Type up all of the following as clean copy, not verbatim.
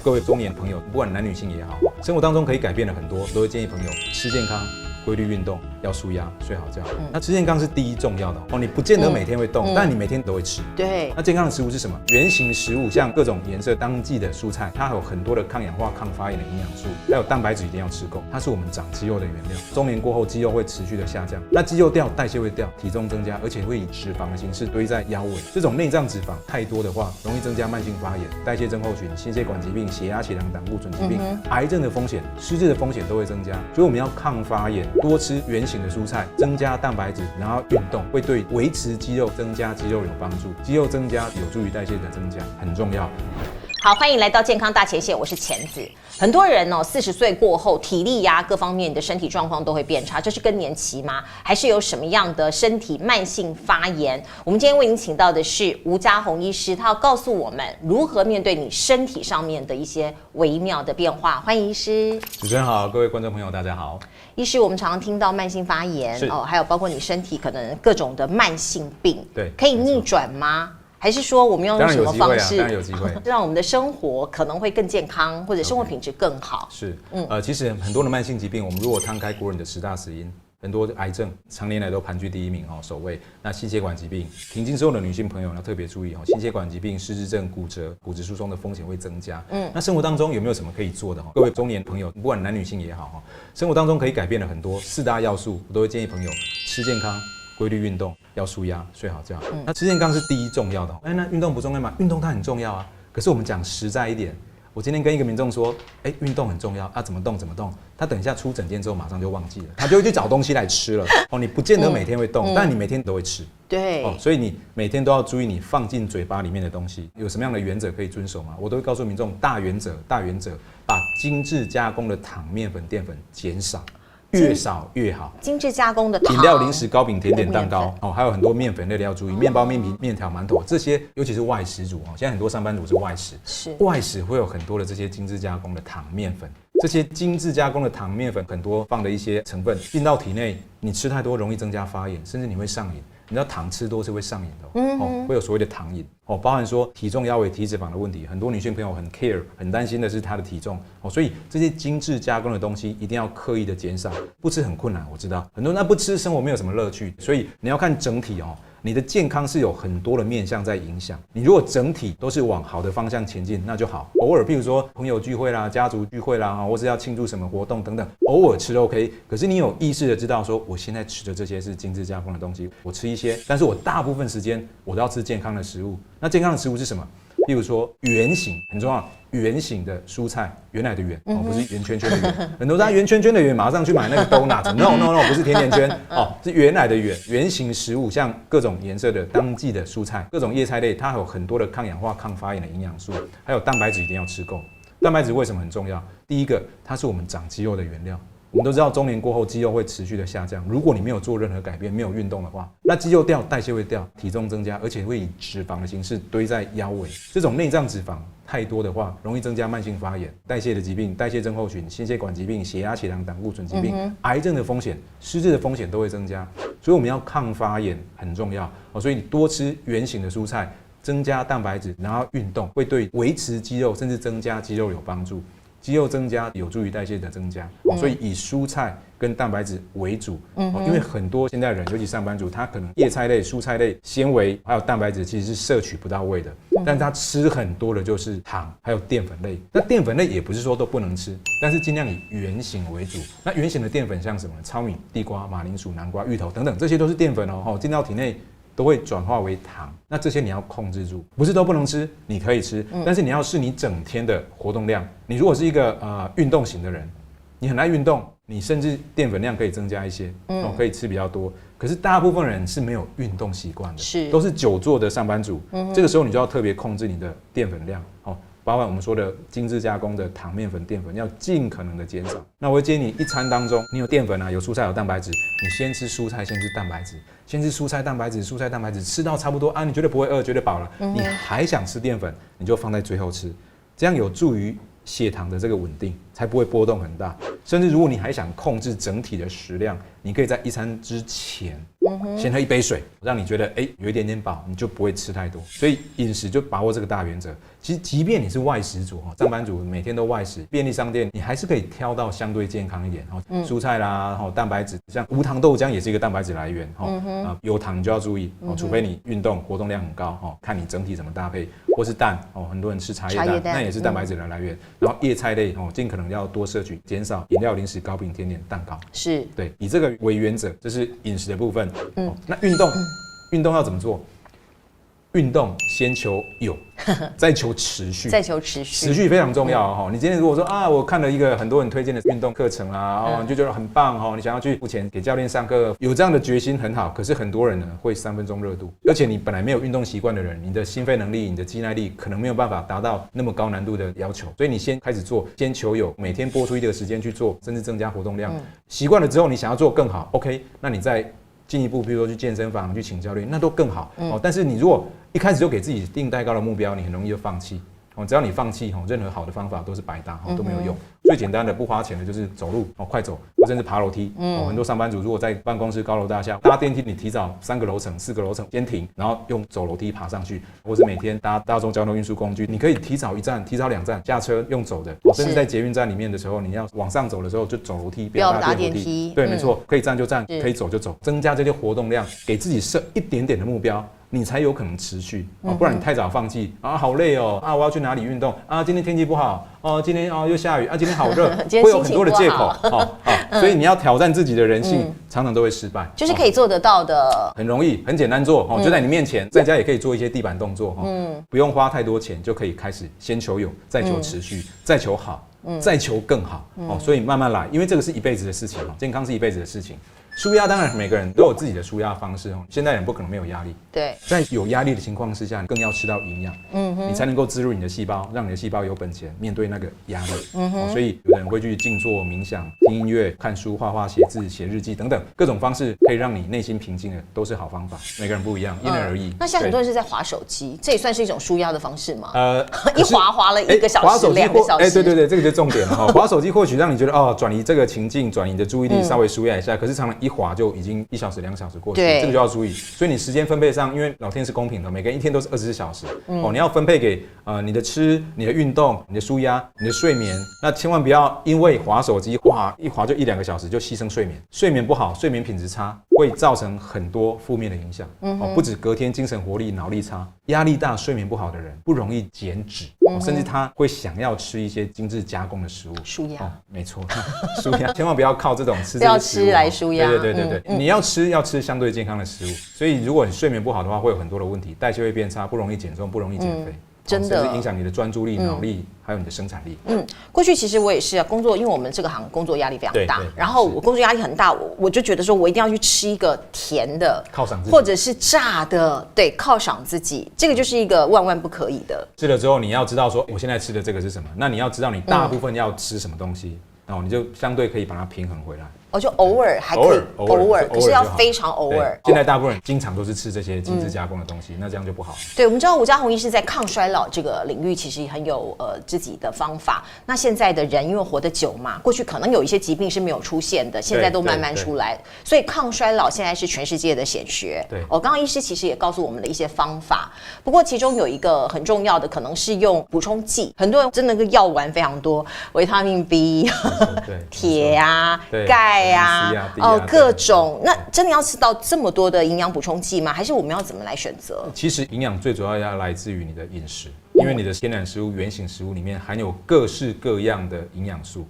各位中年朋友，不管男女性也好，生活当中可以改变的很多，都会建议朋友吃健康、规律运动，要舒压、睡好觉。那吃健康是第一重要的哦，你不见得每天会动，但你每天都会吃。对。那健康的食物是什么？原型食物，像各种颜色当季的蔬菜，它有很多的抗氧化、抗发炎的营养素，还有蛋白质一定要吃够，它是我们长肌肉的原料。中年过后，肌肉会持续的下降，那肌肉掉，代谢会掉，体重增加，而且会以脂肪的形式堆在腰围。这种内脏脂肪太多的话，容易增加慢性发炎、代谢症候群、心血管疾病、血压、血糖、胆固醇疾病、癌症的风险、失智的风险都会增加。所以我们要抗发炎，多吃原型的蔬菜，增加蛋白质，然后运动，会对维持肌肉、增加肌肉有帮助。肌肉增加有助于代谢的增加，很重要。好，欢迎来到健康大前线，我是钱子。很多人哦，40岁过后，体力呀，各方面你的身体状况都会变差，这是更年期吗？还是有什么样的身体慢性发炎？我们今天为您请到的是吴家宏医师，他要告诉我们如何面对你身体上面的一些微妙的变化。欢迎医师。主持人好，各位观众朋友大家好。医师，我们常常听到慢性发炎哦，还有包括你身体可能各种的慢性病，对，可以逆转吗？还是说我们用什么方式，当然有机会，让我们的生活可能会更健康，或者生活品质更好？是，其实很多的慢性疾病，我们如果摊开国人的10大死因，很多癌症常年来都盘踞第一名哦，首位。那心血管疾病，停经之后的女性朋友要特别注意哦，心血管疾病、失智症、骨折、骨质疏松的风险会增加。那生活当中有没有什么可以做的？各位中年朋友，不管男女性也好，生活当中可以改变的很多4大要素，我都会建议朋友吃健康、规律运动，要舒压、睡好觉。那吃健康是第一重要的。那运动不重要吗？运动它很重要啊。可是我们讲实在一点，我今天跟一个民众说，运动很重要啊，怎么动怎么动。他等一下出诊间之后马上就忘记了，他就会去找东西来吃了。哦，你不见得每天会动，但你每天都会吃。对。哦，所以你每天都要注意你放进嘴巴里面的东西有什么样的原则可以遵守吗？我都会告诉民众大原则，把精致加工的糖、面粉、淀粉减少。越少越好。精致加工的糖、饮料、零食、糕饼、甜点、蛋糕，还有很多面粉类的要注意，面包、面皮、面条、馒头这些，尤其是外食族现在很多上班族是外食，外食会有很多的这些精致加工的糖、面粉。这些精致加工的糖、面粉很多放的一些成分进到体内，你吃太多容易增加发炎，甚至你会上瘾。你知道糖吃多是会上瘾的会有所谓的糖瘾包含说体重、腰围、体脂肪的问题。很多女性朋友很 care、很担心的是她的体重所以这些精致加工的东西一定要刻意的减少。不吃很困难，我知道很多人不吃生活没有什么乐趣，所以你要看整体你的健康是有很多的面向在影响。你如果整体都是往好的方向前进，那就好。偶尔，譬如说朋友聚会啦、家族聚会啦，或是要庆祝什么活动等等，偶尔吃 OK。可是你有意识的知道说，我现在吃的这些是精致加工的东西，我吃一些，但是我大部分时间我都要吃健康的食物。那健康的食物是什么？例如说圆形很重要，圆形的蔬菜，原来的圆不是圆圈圈的圆。很多人圆圈圈的圆，马上去买那个 donut，no， 不是甜甜圈是原来的圆。圆形食物，像各种颜色的当季的蔬菜，各种叶菜类，它有很多的抗氧化、抗发炎的营养素，还有蛋白质一定要吃够。蛋白质为什么很重要？第一个，它是我们长肌肉的原料。我们都知道，中年过后肌肉会持续的下降。如果你没有做任何改变，没有运动的话，那肌肉掉，代谢会掉，体重增加，而且会以脂肪的形式堆在腰围。这种内脏脂肪太多的话，容易增加慢性发炎、代谢的疾病、代谢症候群、心血管疾病、血压、血糖、胆固醇疾病、癌症的风险、失智的风险都会增加。所以我们要抗发炎很重要所以你多吃原型的蔬菜，增加蛋白质，然后运动，会对维持肌肉甚至增加肌肉有帮助。肌肉增加有助于代谢的增加所以以蔬菜跟蛋白质为主因为很多现代人，尤其上班族，他可能叶菜类、蔬菜类、纤维还有蛋白质其实是摄取不到位的但他吃很多的就是糖还有淀粉类。那淀粉类也不是说都不能吃，但是尽量以原型为主。那原型的淀粉像什么？糙米、地瓜、马铃薯、南瓜、芋头等等，这些都是淀粉进到体内都会转化为糖，那这些你要控制住，不是都不能吃，你可以吃，但是你要视你整天的活动量。你如果是一个运动型的人，你很爱运动，你甚至淀粉量可以增加一些，可以吃比较多。可是大部分人是没有运动习惯的，都是久坐的上班族，这个时候你就要特别控制你的淀粉量包含我们说的精致加工的糖、面粉、淀粉，要尽可能的减少。那我会建议你一餐当中，你有淀粉有蔬菜有蛋白质，你先吃蔬菜，先吃蛋白质，先吃蔬菜蛋白质，蔬菜蛋白质吃到差不多你绝对不会饿，绝对饱了，你还想吃淀粉，你就放在最后吃，这样有助于血糖的这个稳定。才不会波动很大。甚至如果你还想控制整体的食量，你可以在一餐之前先喝一杯水，让你觉得有一点点饱，你就不会吃太多。所以饮食就把握这个大原则。其实即便你是外食族，上班族每天都外食，便利商店你还是可以挑到相对健康一点，蔬菜啦，蛋白质，像无糖豆浆也是一个蛋白质来源，有糖你就要注意，除非你运动活动量很高，看你整体怎么搭配，或是蛋，很多人吃茶叶蛋，那也是蛋白质的来源。然后叶菜类，尽可能要多摄取，减少饮料、零食、糕饼、甜点、蛋糕。是对，以这个为原则，这是饮食的部分。那运动要怎么做？运动先求有，再求持续，持续非常重要哈。你今天如果说我看了一个很多人推荐的运动课程啦，你就觉得很棒哈，你想要去付钱给教练上课，有这样的决心很好。可是很多人呢会3分钟热度，而且你本来没有运动习惯的人，你的心肺能力、你的肌耐力可能没有办法达到那么高难度的要求。所以你先开始做，先求有，每天拨出一个时间去做，甚至增加活动量。习惯了之后，你想要做更好 ，OK， 那你再进一步，比如说去健身房去请教练，那都更好。但是你如果一开始就给自己定太高的目标，你很容易就放弃。只要你放弃，任何好的方法都是白搭，都没有用。最简单的不花钱的就是走路，快走，或甚至爬楼梯。很多上班族如果在办公室高楼大厦搭电梯，你提早3个楼层、4个楼层先停，然后用走楼梯爬上去，或是每天搭大众交通运输工具，你可以提早1站、提早2站下车用走的，甚至在捷运站里面的时候，你要往上走的时候就走楼梯，不要搭电梯。对，没错，可以站就站，可以走就走，增加这些活动量，给自己设一点点的目标。你才有可能持续，不然你太早放弃好累哦我要去哪里运动今天天气不好今天又下雨今天好热，会有很多的借口所以你要挑战自己的人性，常常都会失败。就是可以做得到的，很容易，很简单做就在你面前，在家也可以做一些地板动作不用花太多钱就可以开始，先求有，再求持续，再求好，再求更好所以慢慢来，因为这个是一辈子的事情健康是一辈子的事情。舒压当然每个人都有自己的舒压方式现代人不可能没有压力。对，在有压力的情况之下，你更要吃到营养，你才能够滋润你的细胞，让你的细胞有本钱面对那个压力。所以有的人会去静坐、冥想、听音乐、看书、画画、写字、写日记等等各种方式，可以让你内心平静的，都是好方法。每个人不一样，因人而异。那现在很多人是在滑手机，这也算是一种舒压的方式吗？一滑了1个小时、2个小时。对，这个就重点了滑手机或许让你觉得转移这个情境，转移你的注意力，稍微舒压一下。可是常常一滑就已经1小时、2小时过去，这个就要注意。所以你时间分配上，因为老天是公平的，每个人一天都是24小时你要分配给你的吃、你的运动、你的舒压、你的睡眠。那千万不要因为滑手机一滑就1-2个小时就牺牲睡眠，睡眠不好，睡眠品质差，会造成很多负面的影响不止隔天精神活力、脑力差，压力大、睡眠不好的人不容易减脂甚至他会想要吃一些精致加工的食物，舒压没错舒压千万不要靠这种吃不要吃来舒压。对你要吃相对健康的食物。所以如果你睡眠不好的话，会有很多的问题，代谢会变差，不容易减重，不容易减肥真的甚至影响你的专注力、脑力，还有你的生产力。过去其实我也是工作，因为我们这个行工作压力非常大，然后我工作压力很大，我就觉得说我一定要去吃一个甜的，犒赏自己，或者是炸的，对，犒赏自己，这个就是一个万万不可以的。吃了之后，你要知道说我现在吃的这个是什么，那你要知道你大部分要吃什么东西，你就相对可以把它平衡回来。就偶尔还可以，偶尔，可是要非常偶尔。现在大部分人经常都是吃这些精致加工的东西，那这样就不好。对，我们知道吴家宏医师在抗衰老这个领域其实很有自己的方法。那现在的人因为活得久嘛，过去可能有一些疾病是没有出现的，现在都慢慢出来，所以抗衰老现在是全世界的显学。对，刚刚医师其实也告诉我们的一些方法，不过其中有一个很重要的，可能是用补充剂。很多人真的个药丸非常多，维他命 B、铁钙各种。那真的要吃到这么多的营养补充剂吗？还是我们要怎么来选择？其实营养最主要要来自于你的饮食，因为你的天然食物、原型食物里面含有各式各样的营养素。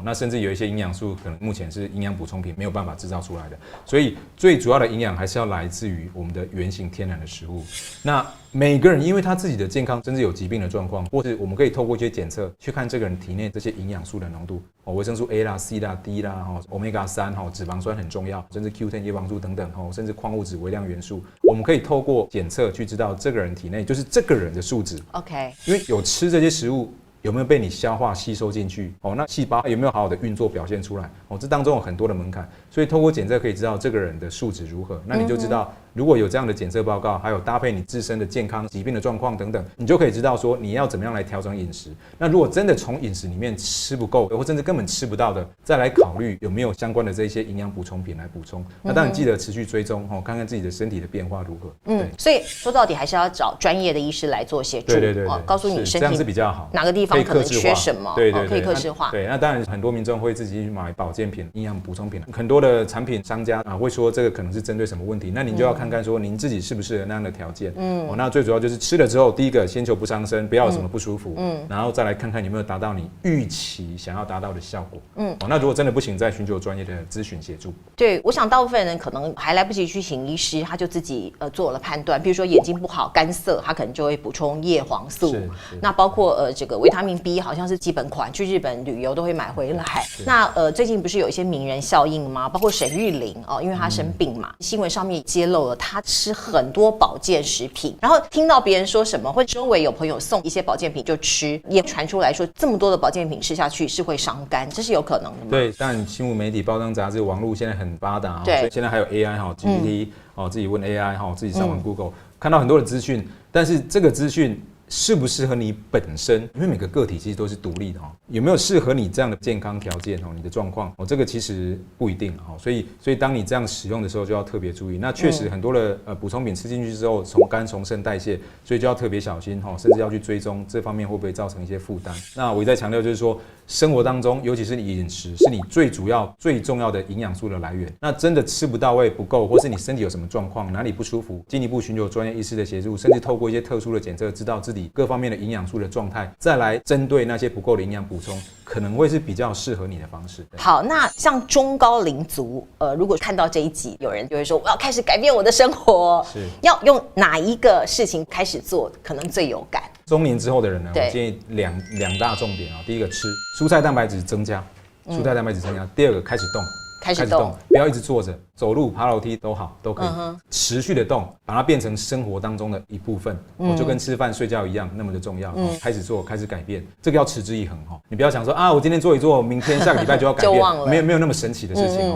那甚至有一些营养素可能目前是营养补充品没有办法制造出来的，所以最主要的营养还是要来自于我们的原型天然的食物。那每个人因为他自己的健康甚至有疾病的状况，或是我们可以透过一些检测去看这个人体内这些营养素的浓度，维生素 A 啦、C 啦、D 啦、Omega 3、脂肪酸很重要，甚至 Q10 叶黄素等等，甚至矿物质、微量元素，我们可以透过检测去知道这个人体内就是这个人的数值。OK， 因为有吃这些食物，有没有被你消化吸收进去？那细胞有没有好好的运作表现出来？这当中有很多的门槛，所以透过检测可以知道这个人的数值如何。那你就知道如果有这样的检测报告，还有搭配你自身的健康疾病的状况等等，你就可以知道说你要怎么样来调整饮食。那如果真的从饮食里面吃不够，或甚至根本吃不到的，再来考虑有没有相关的这些营养补充品来补充。那当然记得持续追踪看看自己的身体的变化如何。所以说到底还是要找专业的医师来做协助，对，告诉你身体这样是比较好，哪个地方可能缺什么，对，可以客制化。对，那当然很多民众会自己去买保健品、营养补充品，很多的产品商家会说这个可能是针对什么问题，那您就要看看说您自己适不适合那样的条件。那最主要就是吃了之后，第一个先求不伤身，不要有什么不舒服，然后再来看看有没有达到你预期想要达到的效果。那如果真的不行，再寻求专业的咨询协助。对，我想大部分人可能还来不及去请医师，他就自己做了判断，比如说眼睛不好、干涩，他可能就会补充叶黄素。那包括这个维他命 B 好像是基本款，去日本旅游都会买回来。那最近不是有一些名人效应吗？包括沈玉琳因为她生病嘛，新闻上面揭露了她吃很多保健食品，然后听到别人说什么，或周围有朋友送一些保健品就吃，也传出来说这么多的保健品吃下去是会伤肝，这是有可能的吗？对，但新闻媒体、报章、杂志、网络现在很发达，所以现在还有 AI GPT，自己问 AI，自己上网 Google，看到很多的资讯，但是这个资讯适不适合你本身？因为每个个体其实都是独立的有没有适合你这样的健康条件你的状况这个其实不一定所以当你这样使用的时候就要特别注意。那确实很多的补充品吃进去之后，从肝从肾代谢，所以就要特别小心甚至要去追踪这方面会不会造成一些负担。那我一再强调就是说，生活当中，尤其是你饮食，是你最主要、最重要的营养素的来源。那真的吃不到位、不够，或是你身体有什么状况，哪里不舒服，进一步寻求专业医师的协助，甚至透过一些特殊的检测，知道自己各方面的营养素的状态，再来针对那些不够的营养补充，可能会是比较适合你的方式。好，那像中高龄族，如果看到这一集，有人就会说我要开始改变我的生活，是要用哪一个事情开始做，可能最有感？中年之后的人呢，我建议两大重点第一个吃蔬菜蛋白质增加，蔬菜蛋白质增加。第二个开始动。开始动，不要一直坐着，走路、爬楼梯都好，都可以持续的动，把它变成生活当中的一部分，就跟吃饭、睡觉一样，那么的重要。开始做，开始改变，这个要持之以恒你不要想说我今天做一做，明天下个礼拜就要改变，没有那么神奇的事情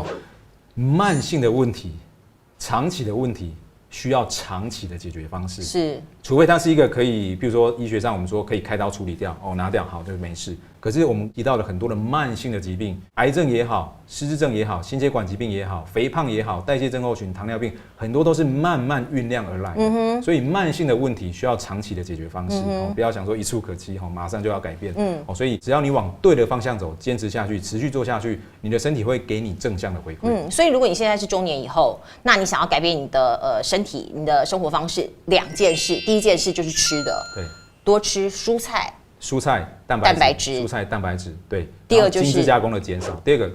慢性的问题、长期的问题，需要长期的解决方式。是，除非它是一个可以，比如说医学上我们说可以开刀处理掉拿掉，好就没事。可是我们提到了很多的慢性的疾病，癌症也好，失智症也好，心血管疾病也好，肥胖也好，代谢症候群、糖尿病，很多都是慢慢酝酿而来的。所以慢性的问题需要长期的解决方式，不要想说一触可及，马上就要改变。所以只要你往对的方向走，坚持下去，持续做下去，你的身体会给你正向的回馈。所以如果你现在是中年以后，那你想要改变你的身体、你的生活方式，两件事，第一件事就是吃的，对，多吃蔬菜。蛋白质，蔬菜蛋白质，对。第二就是精致加工的减少。第二个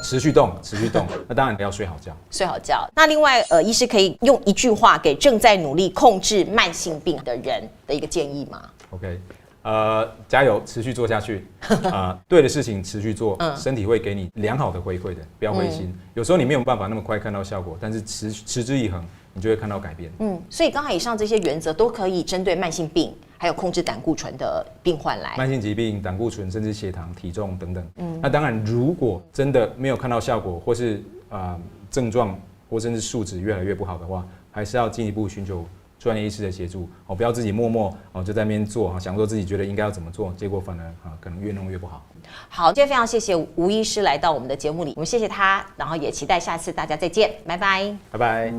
持续动。那当然要睡好觉。那另外，医师可以用一句话给正在努力控制慢性病的人的一个建议吗 ？OK， 加油，持续做下去。对的事情持续做，身体会给你良好的回馈的，不要灰心。有时候你没有办法那么快看到效果，但是持之以恒，你就会看到改变。所以刚才以上这些原则都可以针对慢性病，还有控制胆固醇的病患来。慢性疾病、胆固醇，甚至血糖、体重等等。那当然，如果真的没有看到效果，或是症状或甚至数值越来越不好的话，还是要进一步寻求专业医师的协助不要自己默默就在那边做想说自己觉得应该要怎么做，结果反而可能越弄越不好。好，今天非常谢谢吴医师来到我们的节目里，我们谢谢他，然后也期待下次大家再见，拜拜，拜拜。